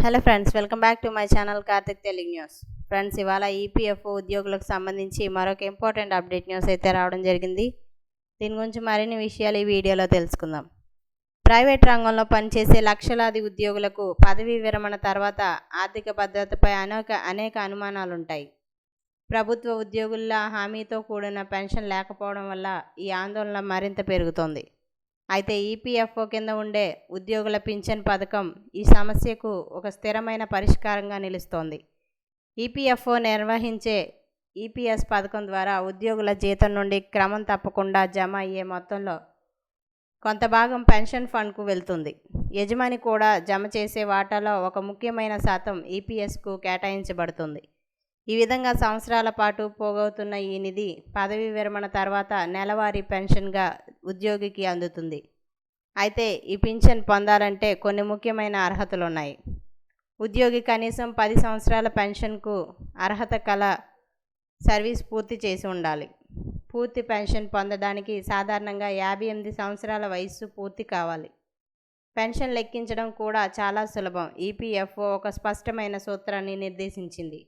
Hello friends, welcome back to my channel Karthik Telugu news. Friends, ఇవాళ EPFO ఉద్యోగులకు సంబంధించి మరొక ఇంపార్టెంట్ అప్డేట్ న్యూస్ అయితే రావడం జరిగింది. దీని గురించి మరిన్ని విషయాలు ఈ వీడియోలో తెలుసుకుందాం. ప్రైవేట్ రంగంలో పనిచేసే లక్షలాది ఉద్యోగులకు పదవీ విరమణ తర్వాత ఆర్థిక భద్రతపై అనేక అనుమానాలుంటాయి. ప్రభుత్వ ఉద్యోగుల హామీతో కూడిన పెన్షన్ లేకపోవడం వల్ల ఈ ఆందోళన మరింత పెరుగుతోంది. అయితే ఈపీఎఫ్ఓ కింద ఉండే ఉద్యోగుల పింఛన్ పథకం ఈ సమస్యకు ఒక స్థిరమైన పరిష్కారంగా నిలుస్తోంది. ఈపీఎఫ్ఓ నిర్వహించే ఈపీఎస్ పథకం ద్వారా ఉద్యోగుల జీతం నుండి క్రమం తప్పకుండా జమ అయ్యే మొత్తంలో కొంత భాగం పెన్షన్ ఫండ్కు వెళ్తుంది. యజమాని కూడా జమ చేసే వాటాలో ఒక ముఖ్యమైన శాతం ఈపీఎస్కు కేటాయించబడుతుంది. ఈ విధంగా సంవత్సరాల పాటు పోగవుతున్న ఈ నిధి పదవీ విరమణ తర్వాత నెలవారీ పెన్షన్గా ఉద్యోగికి అందుతుంది. అయితే ఈ పింఛన్ పొందాలంటే కొన్ని ముఖ్యమైన అర్హతలు ఉన్నాయి. ఉద్యోగి కనీసం 10 సంవత్సరాల పెన్షన్కు అర్హత కల సర్వీస్ పూర్తి చేసి ఉండాలి. పూర్తి పెన్షన్ పొందడానికి సాధారణంగా 58 సంవత్సరాల వయస్సు పూర్తి కావాలి. పెన్షన్ లెక్కించడం కూడా చాలా సులభం. ఈపీఎఫ్ఓ ఒక స్పష్టమైన సూత్రాన్ని నిర్దేశించింది.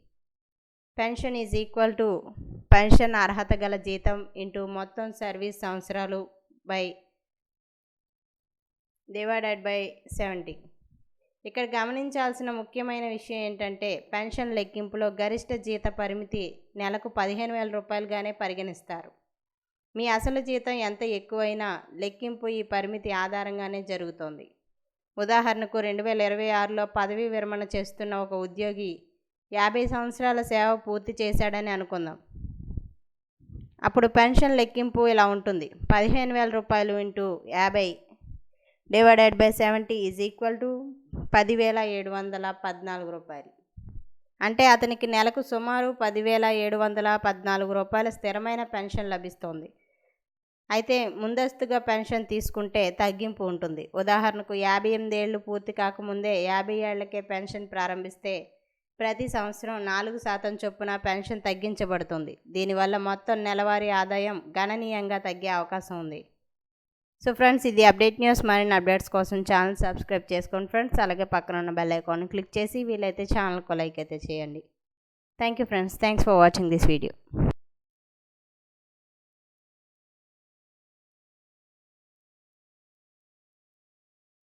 Pension is equal to pension అర్హత గల జీతం ఇంటూ మొత్తం సర్వీస్ సంవత్సరాలు డివైడెడ్ బై 70. ఇక్కడ గమనించాల్సిన ముఖ్యమైన విషయం ఏంటంటే, పెన్షన్ లెక్కింపులో గరిష్ట జీత పరిమితి నెలకు 15,000 రూపాయలుగానే పరిగణిస్తారు. మీ అసలు జీతం ఎంత ఎక్కువైనా లెక్కింపు ఈ పరిమితి ఆధారంగానే జరుగుతోంది. ఉదాహరణకు 2026లో పదవీ విరమణ చేస్తున్న ఒక ఉద్యోగి 50 సంవత్సరాల సేవ పూర్తి చేశాడని అనుకుందాం. అప్పుడు పెన్షన్ లెక్కింపు ఇలా ఉంటుంది: 15,000 రూపాయలు into 50 divided by 70 is equal to 10,714 రూపాయలు. అంటే అతనికి నెలకు సుమారు 10,714 రూపాయల స్థిరమైన పెన్షన్ లభిస్తోంది. అయితే ముందస్తుగా పెన్షన్ తీసుకుంటే తగ్గింపు ఉంటుంది. ఉదాహరణకు 58 ఏళ్ళు పూర్తి కాకముందే 50 ఏళ్లకే పెన్షన్ ప్రారంభిస్తే ప్రతి సంవత్సరం 4% చొప్పున పెన్షన్ తగ్గించబడుతుంది. దీనివల్ల మొత్తం నెలవారీ ఆదాయం గణనీయంగా తగ్గే అవకాశం ఉంది. సో ఫ్రెండ్స్, ఇది అప్డేట్ న్యూస్. మరిన్ని అప్డేట్స్ కోసం ఛానల్ సబ్స్క్రైబ్ చేసుకోండి ఫ్రెండ్స్. అలాగే పక్కన ఉన్న బెల్ ఐకాన్ క్లిక్ చేసి వీలైతే ఛానల్కు లైక్ అయితే చేయండి. Thank you friends. Thanks for watching this video.